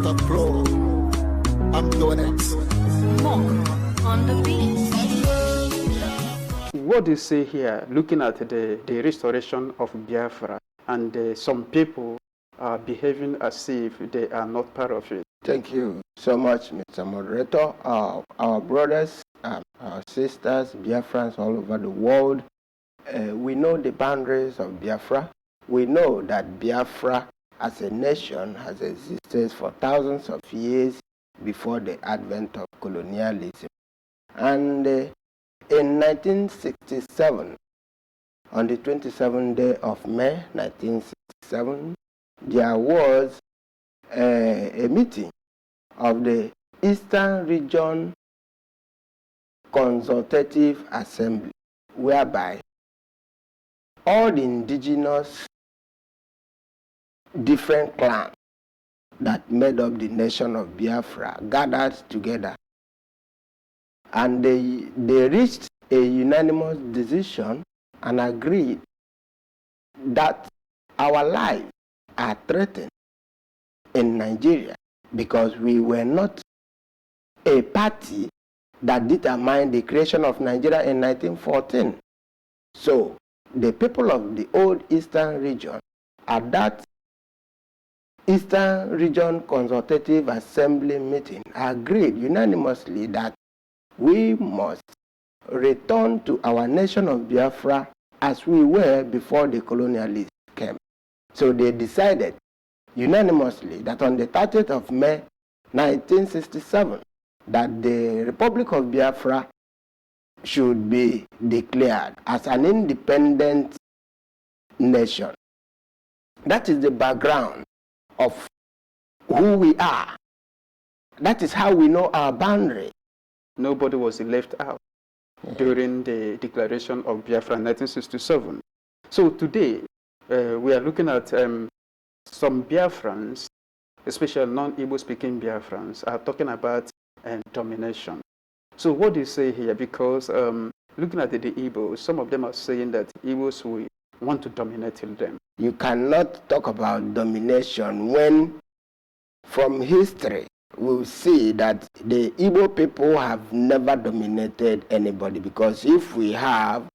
Mr. Pro. I'm doing it. Monk on the beat. What do you say here, looking at the restoration of Biafra, and some people are behaving as if they are not part of it? Thank you so much, Mr. Moderator. Our brothers, our sisters, Biafrans all over the world, we know the boundaries of Biafra. We know that Biafra as a nation has existed for thousands of years before the advent of colonialism. And in 1967, on the 27th day of May 1967, there was a meeting of the Eastern Region Consultative Assembly, whereby all the indigenous different clans that made up the nation of Biafra gathered together, and they reached a unanimous decision and agreed that our lives are threatened in Nigeria because we were not a party that determined the creation of Nigeria in 1914. So the people of the old Eastern region at that Eastern Region Consultative Assembly meeting agreed unanimously that we must return to our nation of Biafra as we were before the colonialists came. So they decided unanimously that on the 30th of May 1967, that the Republic of Biafra should be declared as an independent nation. That is the background of who we are. That is how we know our boundary. Nobody was left out during the declaration of Biafra in 1967. So today, we are looking at some Biafrans, especially non-Igbo speaking Biafrans, are talking about domination. So what do you say here? Because looking at the Igbos, some of them are saying that Igbos will want to dominate them. You cannot talk about domination when, from history, we'll see that the Igbo people have never dominated anybody, because if we have,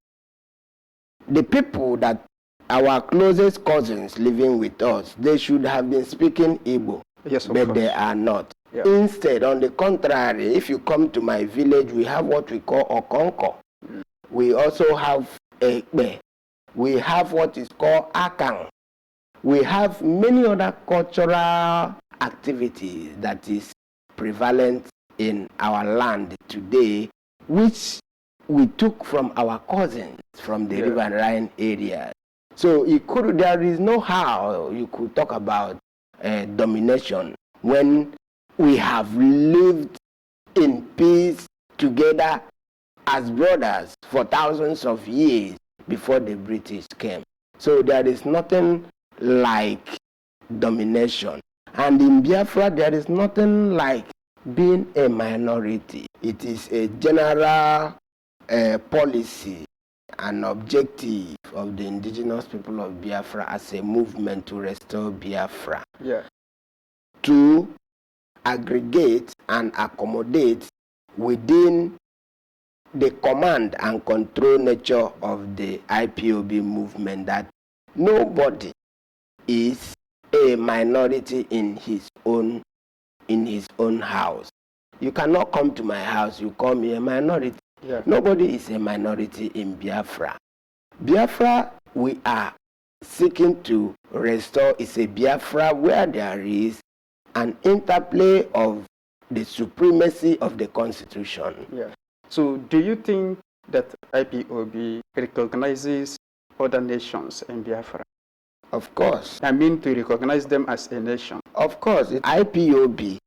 the people that our closest cousins living with us, they should have been speaking Igbo, yes, but course. They are not. Yeah. Instead, on the contrary, if you come to my village, we have what we call Okonko. We also have Ekbe. We have what is called Akang. We have many other cultural activities that is prevalent in our land today, which we took from our cousins from the River Rhine area. So there is no how you could talk about domination when we have lived in peace together as brothers for thousands of years before the British came. So there is nothing like domination. And in Biafra, there is nothing like being a minority. It is a general policy and objective of the indigenous people of Biafra as a movement to restore Biafra. Yeah. To aggregate and accommodate within the command and control nature of the IPOB movement, that nobody is a minority in his own house. You cannot come to my house, you call me a minority. Yeah. Nobody is a minority in Biafra. Biafra we are seeking to restore is a Biafra where there is an interplay of the supremacy of the Constitution. Yeah. So do you think that IPOB recognizes other nations in Biafra? Of course. I mean, to recognize them as a nation. Of course. IPOB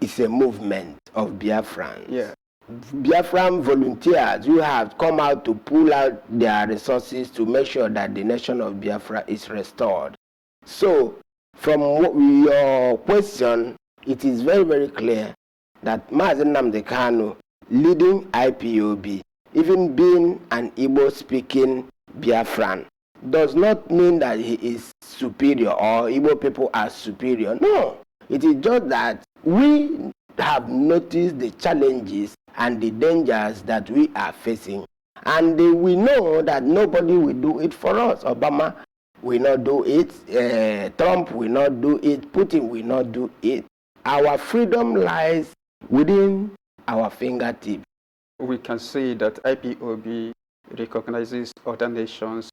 is a movement of Biafrans. Yeah. Biafran volunteers who have come out to pull out their resources to make sure that the nation of Biafra is restored. So, from your question, it is very, very clear that Mazen Nnamdi Kanu, leading IPOB, even being an Igbo-speaking Biafran, does not mean that he is superior or Igbo people are superior. No. It is just that we have noticed the challenges and the dangers that we are facing. And we know that nobody will do it for us. Obama will not do it. Trump will not do it. Putin will not do it. Our freedom lies within our fingertips. We can say that IPOB recognizes other nations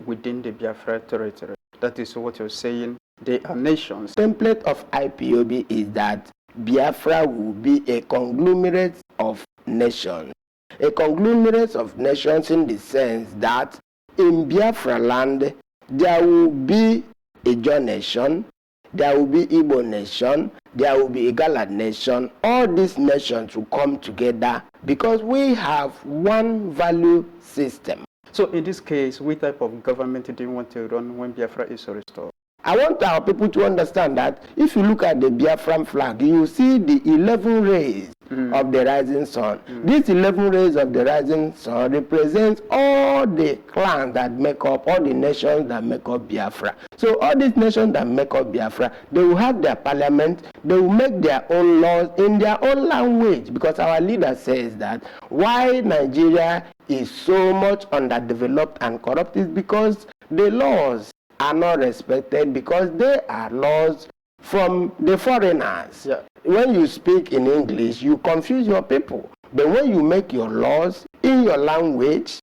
within the Biafra territory. That is what you're saying. They are nations. The template of IPOB is that Biafra will be a conglomerate of nations. A conglomerate of nations in the sense that in Biafra land, there will be a Jaw nation, there will be Igbo nation, there will be a Igala nation. All these nations will come together because we have one value system. So in this case, what type of government do you want to run when Biafra is restored? I want our people to understand that if you look at the Biafran flag, you see the 11 rays of the rising sun. These 11 rays of the rising sun represent all the clans that make up, all the nations that make up Biafra. So all these nations that make up Biafra, they will have their parliament, they will make their own laws in their own language, because our leader says that why Nigeria is so much underdeveloped and corrupt is because the laws are not respected, because they are laws from the foreigners. Yeah. When you speak in English, you confuse your people. But when you make your laws in your language,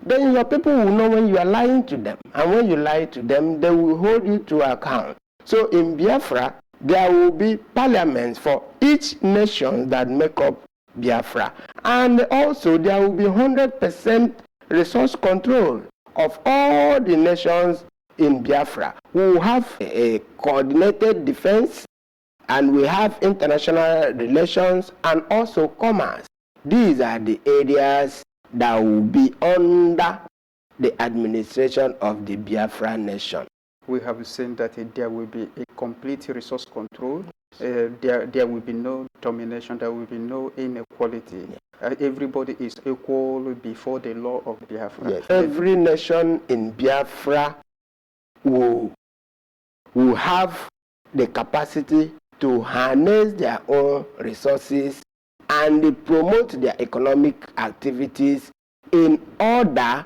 then your people will know when you are lying to them. And when you lie to them, they will hold you to account. So in Biafra, there will be parliaments for each nation that make up Biafra. And also there will be 100% resource control of all the nations in Biafra. We will have a coordinated defense, and we have international relations and also commerce. These are the areas that will be under the administration of the Biafra nation. We have seen that there will be a complete resource control. There will be no domination. There will be no inequality. Everybody is equal before the law of Biafra. Yes. Every nation in Biafra will have the capacity to harness their own resources and promote their economic activities in order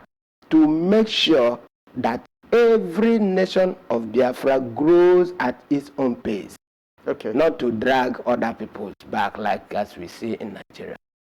to make sure that every nation of Biafra grows at its own pace. Okay. Not to drag other people's back like as we see in Nigeria.